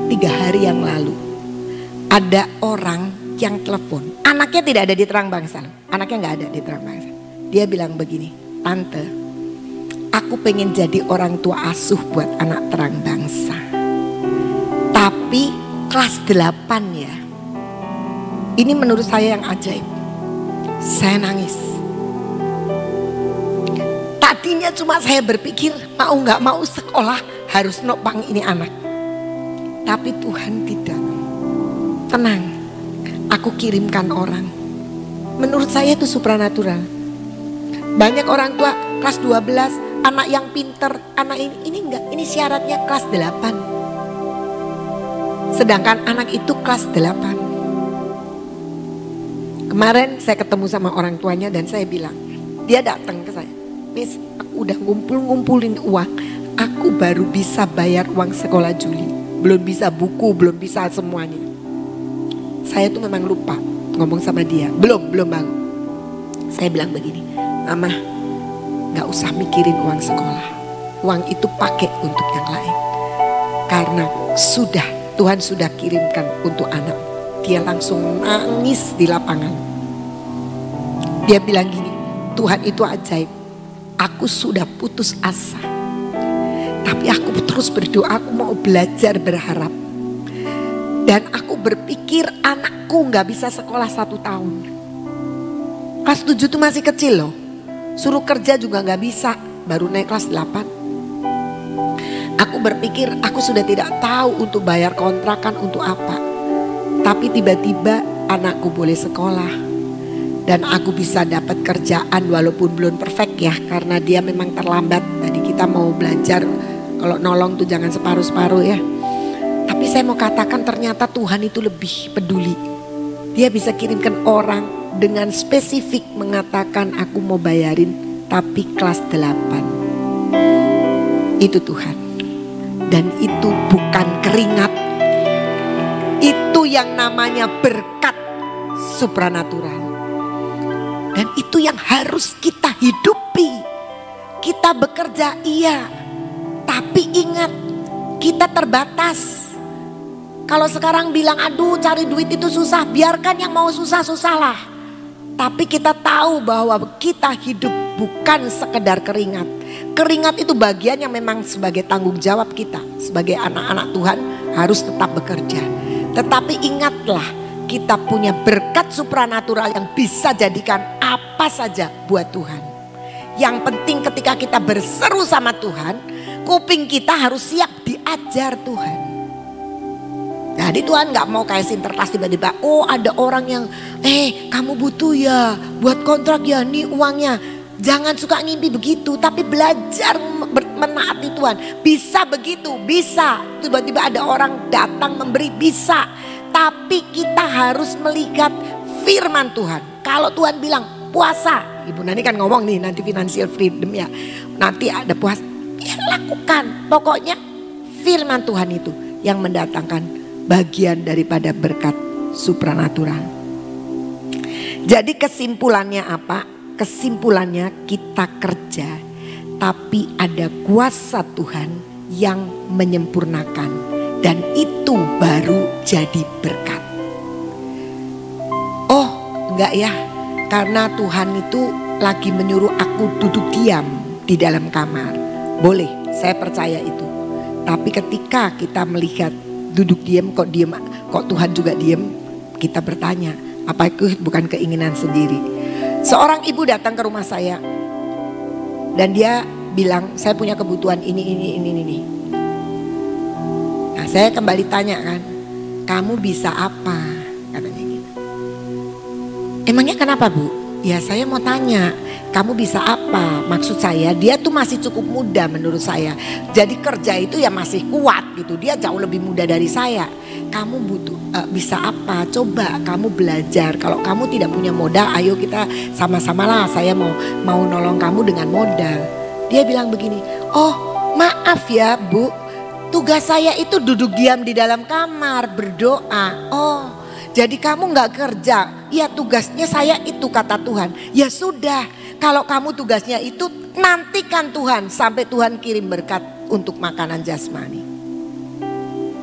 3 hari yang lalu ada orang yang telepon. Anaknya tidak ada di Terang Bangsa. Anaknya nggak ada di Terang Bangsa. Dia bilang begini, Tante, aku pengen jadi orang tua asuh buat anak Terang Bangsa. Tapi kelas 8 ya. Ini menurut saya yang ajaib. Saya nangis. Tadinya cuma saya berpikir mau gak mau sekolah harus nopang ini anak. Tapi Tuhan tidak. Tenang, aku kirimkan orang. Menurut saya itu supranatural. Banyak orang tua kelas 12, anak yang pinter, anak ini enggak, ini syaratnya kelas 8. Sedangkan anak itu kelas 8. Kemarin saya ketemu sama orang tuanya dan saya bilang, dia datang ke saya, Miss, aku udah ngumpulin uang, aku baru bisa bayar uang sekolah Juli, belum bisa buku, belum bisa semuanya. Saya tuh memang lupa ngomong sama dia, belum bangun. Saya bilang begini, Mama, gak usah mikirin uang sekolah, uang itu pakai untuk yang lain. Karena Tuhan sudah kirimkan untuk anak. Dia langsung nangis di lapangan. Dia bilang gini, Tuhan itu ajaib. Aku sudah putus asa. Tapi aku terus berdoa, aku mau belajar berharap. Dan aku berpikir anakku gak bisa sekolah 1 tahun. Kelas 7 itu masih kecil loh. Suruh kerja juga gak bisa, baru naik kelas 8. Aku berpikir aku sudah tidak tahu untuk bayar kontrakan untuk apa. Tapi tiba-tiba anakku boleh sekolah. Dan aku bisa dapat kerjaan walaupun belum perfect ya. Karena dia memang terlambat. Jadi kita mau belajar kalau nolong tuh jangan separuh-separuh ya. Tapi saya mau katakan ternyata Tuhan itu lebih peduli. Dia bisa kirimkan orang dengan spesifik mengatakan aku mau bayarin tapi kelas 8. Itu Tuhan. Dan itu bukan keringat. Itu yang namanya berkat supranatural. Dan itu yang harus kita hidupi. Kita bekerja iya. Tapi ingat kita terbatas. Kalau sekarang bilang aduh cari duit itu susah. Biarkan yang mau susah-susahlah. Tapi kita tahu bahwa kita hidup bukan sekedar keringat. Keringat itu bagian yang memang sebagai tanggung jawab kita. Sebagai anak-anak Tuhan harus tetap bekerja. Tetapi ingatlah kita punya berkat supranatural yang bisa jadikan apa saja buat Tuhan. Yang penting ketika kita berseru sama Tuhan, kuping kita harus siap diajar Tuhan. Jadi Tuhan gak mau kayak Sinterklas tiba-tiba, oh ada orang yang kamu butuh ya buat kontrak ya nih uangnya. Jangan suka ngimpi begitu, tapi belajar menaati Tuhan. Bisa begitu, bisa. Tiba-tiba ada orang datang memberi, bisa. Tapi kita harus melihat firman Tuhan. Kalau Tuhan bilang puasa, Ibu Nani kan ngomong nih nanti financial freedom ya. Nanti ada puasa, ya lakukan. Pokoknya firman Tuhan itu yang mendatangkan bagian daripada berkat supranatural. Jadi kesimpulannya apa? Kesimpulannya kita kerja, tapi ada kuasa Tuhan yang menyempurnakan. Dan itu baru jadi berkat. Oh enggak ya, karena Tuhan itu lagi menyuruh aku duduk diam di dalam kamar. Boleh, saya percaya itu. Tapi ketika kita melihat duduk diam kok Tuhan juga diam, kita bertanya, apa itu bukan keinginan sendiri? Seorang ibu datang ke rumah saya dan dia bilang saya punya kebutuhan ini. Nah saya kembali tanya kan, kamu bisa apa? Katanya gitu. Emangnya kenapa Bu? Ya saya mau tanya, kamu bisa apa? Maksud saya dia tuh masih cukup muda menurut saya. Jadi kerja itu ya masih kuat gitu, dia jauh lebih muda dari saya. Kamu butuh bisa apa? Coba kamu belajar. Kalau kamu tidak punya modal, ayo kita sama-sama lah. Saya mau nolong kamu dengan modal. Dia bilang begini, oh maaf ya Bu, tugas saya itu duduk diam di dalam kamar berdoa. Oh jadi kamu nggak kerja? Ya tugasnya saya itu kata Tuhan. Ya sudah, kalau kamu tugasnya itu nantikan Tuhan sampai Tuhan kirim berkat untuk makanan jasmani.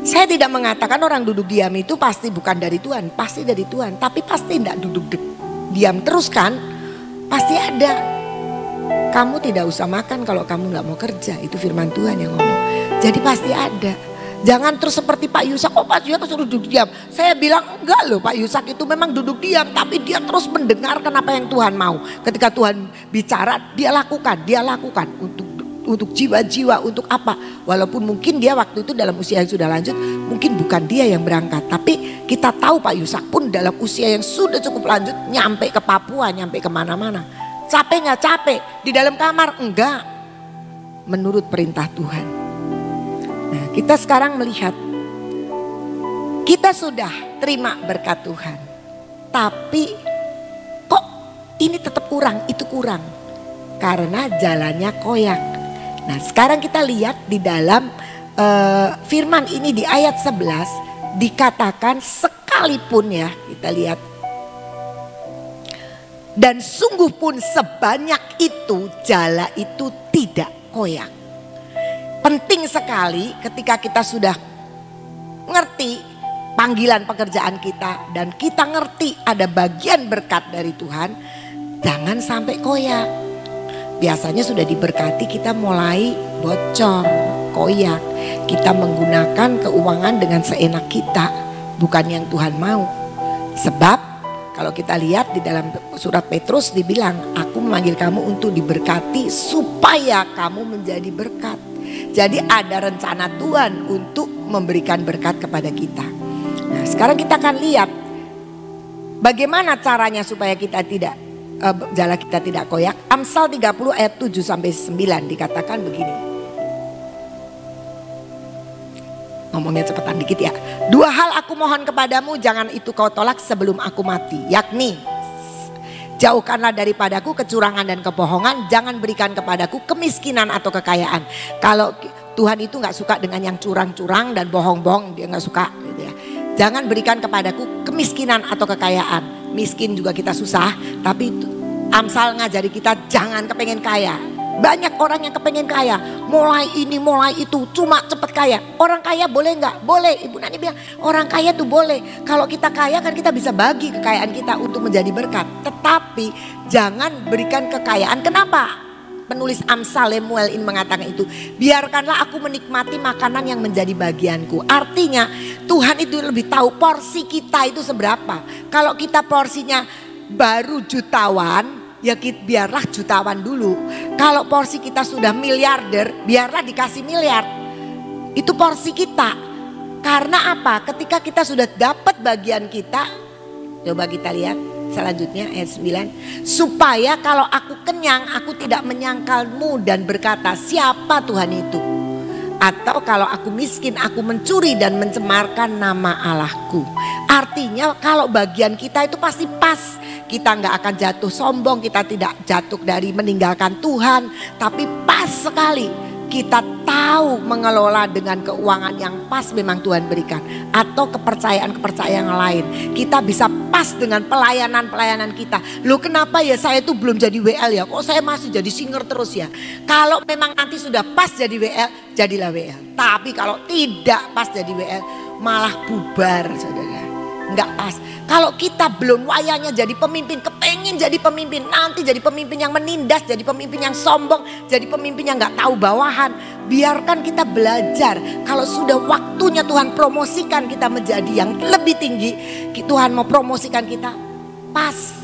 Saya tidak mengatakan orang duduk diam itu pasti bukan dari Tuhan, pasti dari Tuhan. Tapi pasti tidak duduk diam terus kan, pasti ada. Kamu tidak usah makan kalau kamu nggak mau kerja, itu firman Tuhan yang ngomong. Jadi pasti ada. Jangan terus seperti Pak Yusak, oh Pak Yusak suruh duduk diam. Saya bilang enggak loh, Pak Yusak itu memang duduk diam, tapi dia terus mendengarkan apa yang Tuhan mau. Ketika Tuhan bicara, dia lakukan untuk jiwa-jiwa, untuk apa. Walaupun mungkin dia waktu itu dalam usia yang sudah lanjut, mungkin bukan dia yang berangkat. Tapi kita tahu Pak Yusak pun dalam usia yang sudah cukup lanjut, nyampe ke Papua, nyampe kemana-mana. Capek gak capek? Di dalam kamar? Enggak. Menurut perintah Tuhan. Nah, kita sekarang melihat, kita sudah terima berkat Tuhan. Tapi kok ini tetap kurang, itu kurang. Karena jalannya koyak. Nah sekarang kita lihat di dalam firman ini di ayat 11 dikatakan sekalipun ya, kita lihat. Dan sungguh pun sebanyak itu jala itu tidak koyak. Penting sekali ketika kita sudah ngerti panggilan pekerjaan kita dan kita ngerti ada bagian berkat dari Tuhan, jangan sampai koyak. Biasanya sudah diberkati kita mulai bocor, koyak. Kita menggunakan keuangan dengan seenak kita, bukan yang Tuhan mau. Sebab kalau kita lihat di dalam surat Petrus dibilang, aku memanggil kamu untuk diberkati supaya kamu menjadi berkat. Jadi ada rencana Tuhan untuk memberikan berkat kepada kita. Nah, sekarang kita akan lihat bagaimana caranya supaya kita tidak jala kita tidak koyak. Amsal 30 ayat 7 sampai 9 dikatakan begini. Ngomongnya cepetan dikit ya. 2 hal aku mohon kepadamu, jangan itu kau tolak sebelum aku mati. Yakni, jauhkanlah daripadaku kecurangan dan kebohongan. Jangan berikan kepadaku kemiskinan atau kekayaan. Kalau Tuhan itu gak suka dengan yang curang-curang dan bohong-bohong, dia gak suka gitu ya. Jangan berikan kepadaku kemiskinan atau kekayaan. Miskin juga kita susah, tapi Amsal ngajari kita jangan kepengen kaya. Banyak orang yang kepengen kaya, mulai ini mulai itu, cuma cepet kaya. Orang kaya boleh nggak? Boleh. Ibu Nani bilang orang kaya tuh boleh. Kalau kita kaya kan kita bisa bagi kekayaan kita untuk menjadi berkat. Tetapi jangan berikan kekayaan. Kenapa? Penulis Amsal Lemuel mengatakan itu. Biarkanlah aku menikmati makanan yang menjadi bagianku. Artinya Tuhan itu lebih tahu porsi kita itu seberapa. Kalau kita porsinya baru jutawan, ya biarlah jutawan dulu. Kalau porsi kita sudah miliarder, biarlah dikasih miliar. Itu porsi kita. Karena apa? Ketika kita sudah dapat bagian kita, coba kita lihat selanjutnya ayat 9. Supaya kalau aku kenyang, aku tidak menyangkalmu dan berkata, siapa Tuhan itu? Atau kalau aku miskin, aku mencuri dan mencemarkan nama Allahku. Artinya kalau bagian kita itu pasti pas. Kita nggak akan jatuh sombong, kita tidak jatuh dari meninggalkan Tuhan. Tapi pas sekali kita tahu mengelola dengan keuangan yang pas memang Tuhan berikan. Atau kepercayaan-kepercayaan yang lain. Kita bisa pas dengan pelayanan-pelayanan kita. Loh kenapa ya saya itu belum jadi WL ya? Kok saya masih jadi singer terus ya? Kalau memang nanti sudah pas jadi WL, jadilah WL. Tapi kalau tidak pas jadi WL, malah bubar saudara. Enggak pas. Kalau kita belum wayanya jadi pemimpin, kepengen jadi pemimpin, nanti jadi pemimpin yang menindas, jadi pemimpin yang sombong, jadi pemimpin yang nggak tahu bawahan. Biarkan kita belajar. Kalau sudah waktunya Tuhan promosikan kita menjadi yang lebih tinggi, Tuhan mau promosikan kita, pas.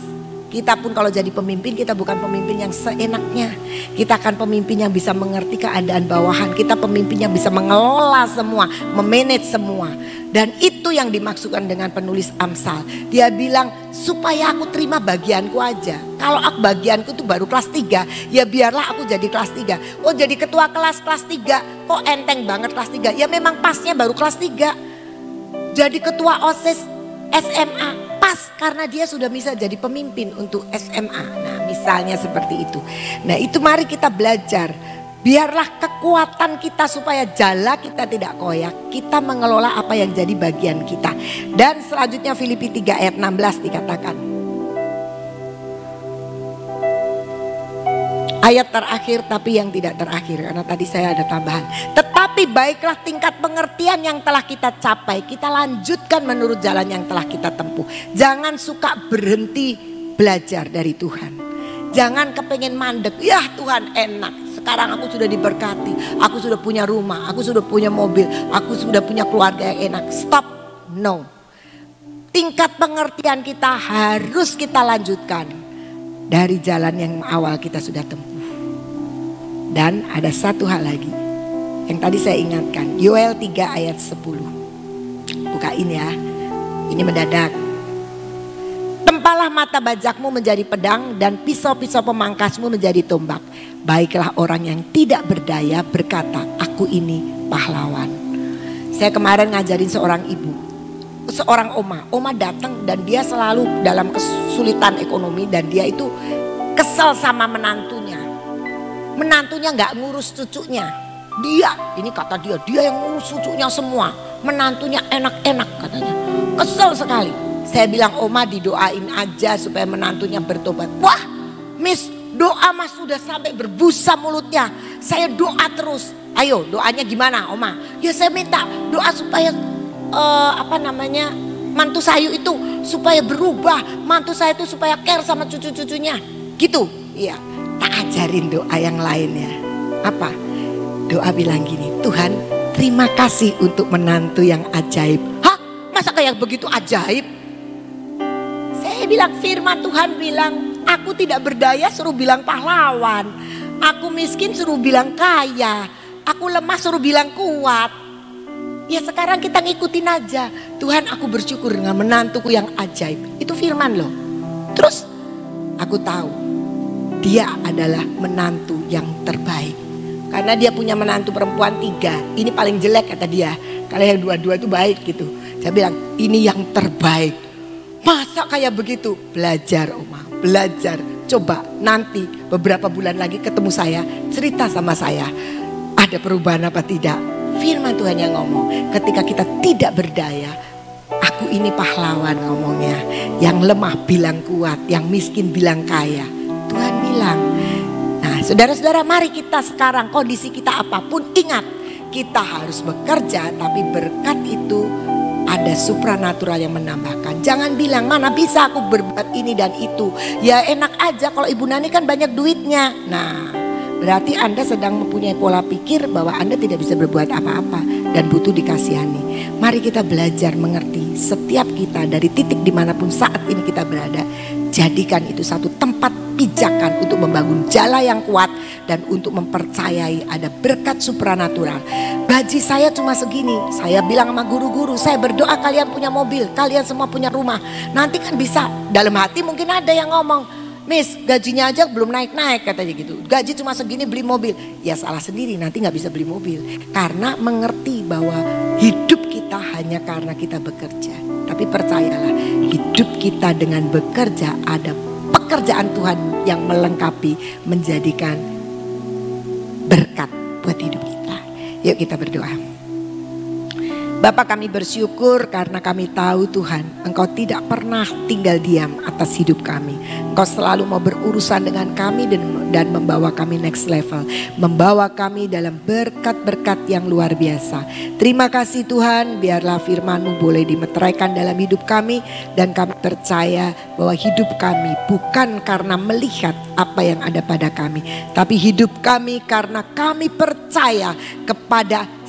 Kita pun kalau jadi pemimpin, kita bukan pemimpin yang seenaknya. Kita akan pemimpin yang bisa mengerti keadaan bawahan. Kita pemimpin yang bisa mengelola semua, memanage semua. Dan itu yang dimaksudkan dengan penulis Amsal. Dia bilang supaya aku terima bagianku aja. Kalau aku bagianku tuh baru kelas 3, ya biarlah aku jadi kelas 3. Oh jadi ketua kelas 3, kok enteng banget kelas 3. Ya memang pasnya baru kelas 3. Jadi ketua OSIS SMA. Pas karena dia sudah bisa jadi pemimpin untuk SMA. Nah misalnya seperti itu. Nah itu mari kita belajar. Biarlah kekuatan kita supaya jala kita tidak koyak. Kita mengelola apa yang jadi bagian kita. Dan selanjutnya Filipi 3 ayat 16 dikatakan. Ayat terakhir tapi yang tidak terakhir. Karena tadi saya ada tambahan. Tetapi baiklah tingkat pengertian yang telah kita capai. Kita lanjutkan menurut jalan yang telah kita tempuh. Jangan suka berhenti belajar dari Tuhan. Jangan kepengen mandek. Ya Tuhan enak. Sekarang aku sudah diberkati. Aku sudah punya rumah. Aku sudah punya mobil. Aku sudah punya keluarga yang enak. Stop. No. Tingkat pengertian kita harus kita lanjutkan. Dari jalan yang awal kita sudah tempuh. Dan ada satu hal lagi yang tadi saya ingatkan. Yoel 3 ayat 10. Bukain ya. Ini mendadak. Tempalah mata bajakmu menjadi pedang dan pisau-pisau pemangkasmu menjadi tombak. Baiklah orang yang tidak berdaya berkata, aku ini pahlawan. Saya kemarin ngajarin seorang ibu. Seorang oma datang dan dia selalu dalam kesulitan ekonomi. Dan dia itu kesel sama menantunya. Menantunya gak ngurus cucunya. Ini kata dia yang ngurus cucunya semua. Menantunya enak-enak katanya. Kesel sekali. Saya bilang oma didoain aja supaya menantunya bertobat. Wah Miss doa mas sudah sampai berbusa mulutnya. Saya doa terus. Ayo doanya gimana oma? Ya saya minta doa supaya mantu saya itu supaya berubah. Mantu saya itu supaya care sama cucu-cucunya. Gitu. Iya. Tak ajarin doa yang lain ya. Apa? Doa bilang gini, Tuhan terima kasih untuk menantu yang ajaib. Hah? Masa kayak begitu ajaib? Saya bilang firman Tuhan bilang, aku tidak berdaya suruh bilang pahlawan. Aku miskin suruh bilang kaya. Aku lemah suruh bilang kuat. Ya sekarang kita ngikutin aja. Tuhan, aku bersyukur dengan menantuku yang ajaib. Itu firman loh. Terus aku tahu dia adalah menantu yang terbaik. Karena dia punya menantu perempuan 3. Ini paling jelek kata dia. Kalau yang 2 itu baik gitu. Saya bilang ini yang terbaik. Masa kayak begitu? Belajar Oma, belajar. Coba nanti beberapa bulan lagi ketemu saya, cerita sama saya. Ada perubahan apa tidak? Firman Tuhan yang ngomong. Ketika kita tidak berdaya, aku ini pahlawan ngomongnya. Yang lemah bilang kuat, yang miskin bilang kaya. Tuhan bilang. Nah saudara-saudara, mari kita sekarang kondisi kita apapun, ingat kita harus bekerja, tapi berkat itu ada supranatural yang menambahkan. Jangan bilang mana bisa aku berbuat ini dan itu. Ya enak aja kalau Ibu Nani kan banyak duitnya. Nah berarti Anda sedang mempunyai pola pikir bahwa Anda tidak bisa berbuat apa-apa dan butuh dikasihani. Mari kita belajar mengerti setiap kita dari titik dimanapun saat ini kita berada. Jadikan itu satu tempat pijakan untuk membangun jala yang kuat dan untuk mempercayai ada berkat supranatural. Gaji saya cuma segini. Saya bilang sama guru-guru, saya berdoa kalian punya mobil, kalian semua punya rumah. Nanti kan bisa. Dalam hati mungkin ada yang ngomong, Miss gajinya aja belum naik-naik katanya gitu. Gaji cuma segini beli mobil. Ya salah sendiri, nanti gak bisa beli mobil. Karena mengerti bahwa hidup kita hanya karena kita bekerja. Tapi percayalah, hidup kita dengan bekerja ada pekerjaan Tuhan yang melengkapi, menjadikan berkat buat hidup kita. Yuk kita berdoa. Bapa, kami bersyukur karena kami tahu Tuhan, Engkau tidak pernah tinggal diam atas hidup kami. Engkau selalu mau berurusan dengan kami dan membawa kami next level. Membawa kami dalam berkat-berkat yang luar biasa. Terima kasih Tuhan, biarlah firman-Mu boleh dimeteraikan dalam hidup kami. Dan kami percaya bahwa hidup kami bukan karena melihat apa yang ada pada kami. Tapi hidup kami karena kami percaya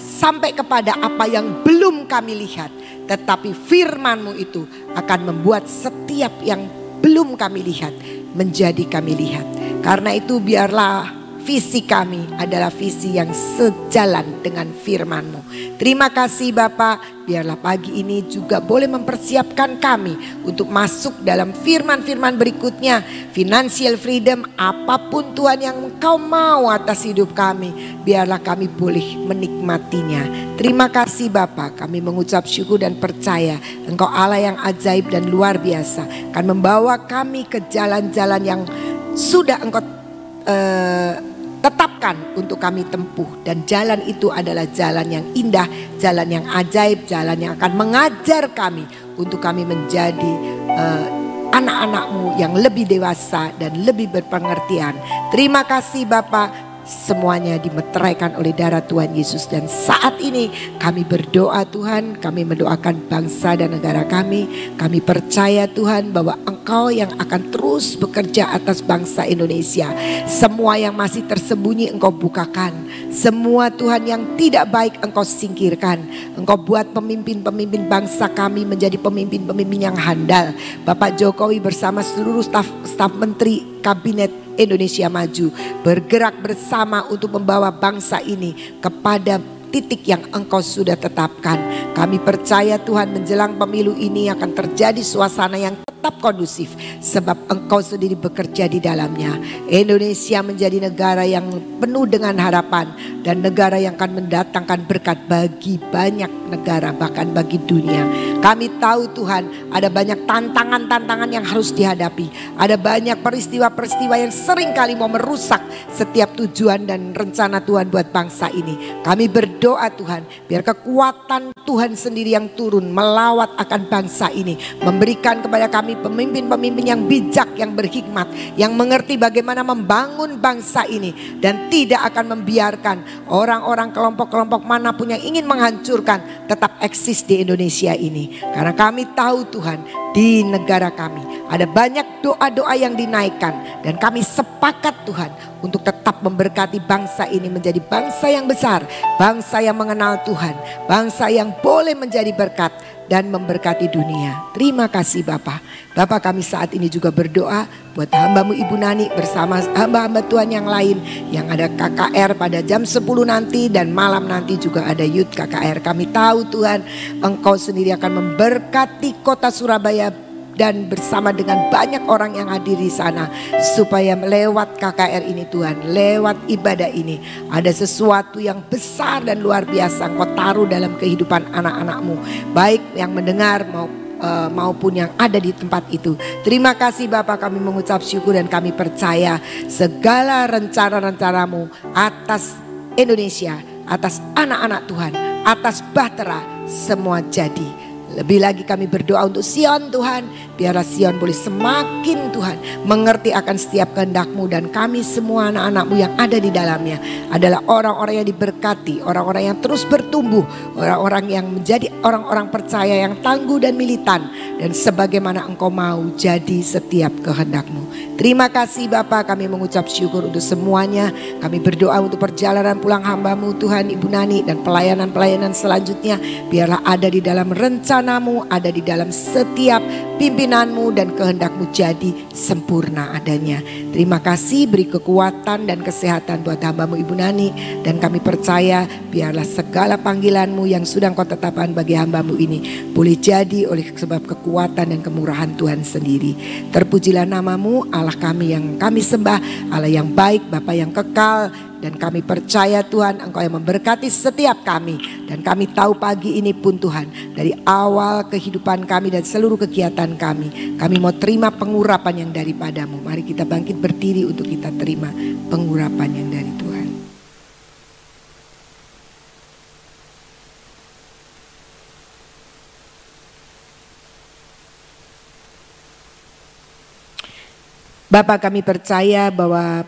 sampai kepada apa yang belum kami lihat. Tetapi firman-Mu itu akan membuat setiap yang belum kami lihat menjadi kami lihat. Karena itu biarlah visi kami adalah visi yang sejalan dengan firman-Mu. Terima kasih Bapak, biarlah pagi ini juga boleh mempersiapkan kami untuk masuk dalam firman-firman berikutnya. Financial freedom, apapun Tuhan yang Engkau mau atas hidup kami, biarlah kami boleh menikmatinya. Terima kasih Bapak, kami mengucap syukur dan percaya Engkau Allah yang ajaib dan luar biasa, akan membawa kami ke jalan-jalan yang sudah Engkau tetapkan untuk kami tempuh. Dan jalan itu adalah jalan yang indah, jalan yang ajaib, jalan yang akan mengajar kami untuk kami menjadi anak-anak-Mu yang lebih dewasa dan lebih berpengertian. Terima kasih Bapak. Semuanya dimeteraikan oleh darah Tuhan Yesus. Dan saat ini kami berdoa Tuhan, kami mendoakan bangsa dan negara kami. Kami percaya Tuhan bahwa Engkau yang akan terus bekerja atas bangsa Indonesia. Semua yang masih tersembunyi Engkau bukakan. Semua Tuhan yang tidak baik Engkau singkirkan. Engkau buat pemimpin-pemimpin bangsa kami menjadi pemimpin-pemimpin yang handal. Bapak Jokowi bersama seluruh staf menteri kabinet Indonesia Maju bergerak bersama untuk membawa bangsa ini kepada titik yang Engkau sudah tetapkan. Kami percaya Tuhan menjelang pemilu ini akan terjadi suasana yang tetap kondusif sebab Engkau sendiri bekerja di dalamnya. Indonesia menjadi negara yang penuh dengan harapan dan negara yang akan mendatangkan berkat bagi banyak negara, bahkan bagi dunia. Kami tahu Tuhan ada banyak tantangan-tantangan yang harus dihadapi. Ada banyak peristiwa-peristiwa yang sering kali mau merusak setiap tujuan dan rencana Tuhan buat bangsa ini. Kami berdoa Tuhan, biar kekuatan Tuhan sendiri yang turun melawat akan bangsa ini. Memberikan kepada kami pemimpin-pemimpin yang bijak, yang berhikmat, yang mengerti bagaimana membangun bangsa ini. Dan tidak akan membiarkan orang-orang kelompok-kelompok manapun yang ingin menghancurkan tetap eksis di Indonesia ini. Karena kami tahu Tuhan, di negara kami ada banyak doa-doa yang dinaikkan. Dan kami sepakat Tuhan untuk tetap memberkati bangsa ini menjadi bangsa yang besar, bangsa yang mengenal Tuhan, bangsa yang boleh menjadi berkat dan memberkati dunia. Terima kasih Bapa. Bapa, kami saat ini juga berdoa buat hamba-Mu Ibu Nani bersama hamba-hamba Tuhan yang lain yang ada KKR pada jam 10 nanti dan malam nanti juga ada Youth KKR. Kami tahu Tuhan, Engkau sendiri akan memberkati kota Surabaya dan bersama dengan banyak orang yang hadir di sana, supaya lewat KKR ini Tuhan, lewat ibadah ini ada sesuatu yang besar dan luar biasa Engkau taruh dalam kehidupan anak-anak-Mu, baik yang mendengar maupun yang ada di tempat itu. Terima kasih Bapa, kami mengucap syukur dan kami percaya segala rencana-rencana-Mu atas Indonesia, atas anak-anak Tuhan, atas Bahtera semua jadi. Lebih lagi kami berdoa untuk Sion Tuhan, biarlah Sion boleh semakin Tuhan mengerti akan setiap kehendak-Mu, dan kami semua anak-anak-Mu yang ada di dalamnya adalah orang-orang yang diberkati, orang-orang yang terus bertumbuh, orang-orang yang menjadi orang-orang percaya yang tangguh dan militan, dan sebagaimana Engkau mau jadi setiap kehendak-Mu. Terima kasih Bapa, kami mengucap syukur untuk semuanya. Kami berdoa untuk perjalanan pulang hamba-Mu Tuhan Ibu Nani dan pelayanan-pelayanan selanjutnya, biarlah ada di dalam rencana-Mu, ada di dalam setiap pimpinan-Mu, dan kehendak-Mu jadi sempurna adanya. Terima kasih, beri kekuatan dan kesehatan buat hamba-Mu Ibu Nani, dan kami percaya biarlah segala panggilan-Mu yang sudah Engkau tetapkan bagi hamba-Mu ini boleh jadi oleh sebab kekuatan dan kemurahan Tuhan sendiri. Terpujilah nama-Mu Allah kami yang kami sembah, Allah yang baik, Bapa yang kekal, dan kami percaya Tuhan Engkau yang memberkati setiap kami. Dan kami tahu pagi ini pun Tuhan, dari awal kehidupan kami dan seluruh kegiatan kami mau terima pengurapan yang daripada-Mu. Mari kita bangkit berdiri untuk kita terima pengurapan yang dari Tuhan. Bapa, kami percaya bahwa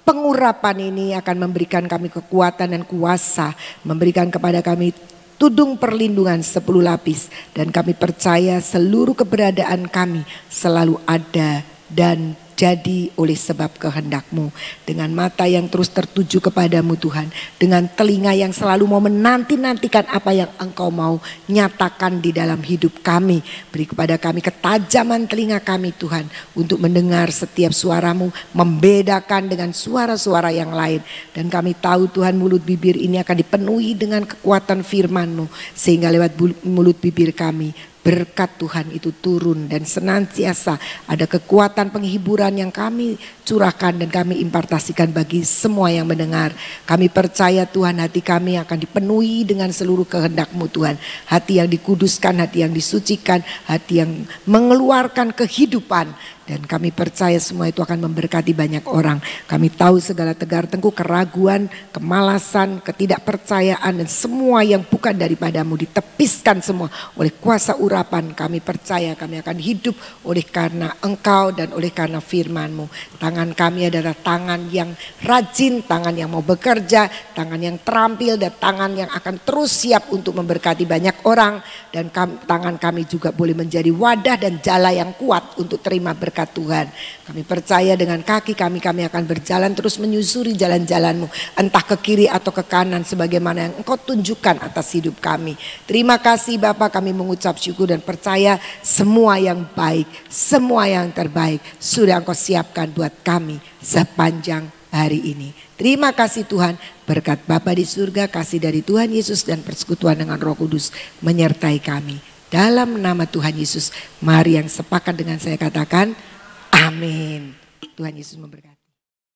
pengurapan ini akan memberikan kami kekuatan dan kuasa, memberikan kepada kami tudung perlindungan 10 lapis, dan kami percaya seluruh keberadaan kami selalu ada dan jadi oleh sebab kehendak-Mu. Dengan mata yang terus tertuju kepada-Mu Tuhan, dengan telinga yang selalu mau menanti-nantikan apa yang Engkau mau nyatakan di dalam hidup kami. Beri kepada kami ketajaman telinga kami Tuhan, untuk mendengar setiap suara-Mu, membedakan dengan suara-suara yang lain. Dan kami tahu Tuhan, mulut bibir ini akan dipenuhi dengan kekuatan firman-Mu, sehingga lewat mulut bibir kami berkat Tuhan itu turun, dan senantiasa ada kekuatan penghiburan yang kami curahkan dan kami impartasikan bagi semua yang mendengar. Kami percaya Tuhan, hati kami akan dipenuhi dengan seluruh kehendak-Mu Tuhan. Hati yang dikuduskan, hati yang disucikan, hati yang mengeluarkan kehidupan. Dan kami percaya semua itu akan memberkati banyak orang. Kami tahu segala tegar tengkuk, keraguan, kemalasan, ketidakpercayaan, dan semua yang bukan daripada-Mu ditepiskan semua oleh kuasa urapan. Kami percaya kami akan hidup oleh karena Engkau dan oleh karena firman-Mu. Tangan kami adalah tangan yang rajin, tangan yang mau bekerja, tangan yang terampil, dan tangan yang akan terus siap untuk memberkati banyak orang. Dan tangan kami juga boleh menjadi wadah dan jala yang kuat untuk terima berkat Tuhan. Kami percaya dengan kaki kami akan berjalan terus menyusuri jalan-jalan-Mu, entah ke kiri atau ke kanan, sebagaimana yang Engkau tunjukkan atas hidup kami. Terima kasih Bapa, kami mengucap syukur dan percaya semua yang baik, semua yang terbaik sudah Engkau siapkan buat kami sepanjang hari ini. Terima kasih Tuhan, berkat Bapa di surga, kasih dari Tuhan Yesus, dan persekutuan dengan Roh Kudus menyertai kami. Dalam nama Tuhan Yesus, mari yang sepakat dengan saya katakan amin. Tuhan Yesus memberkati.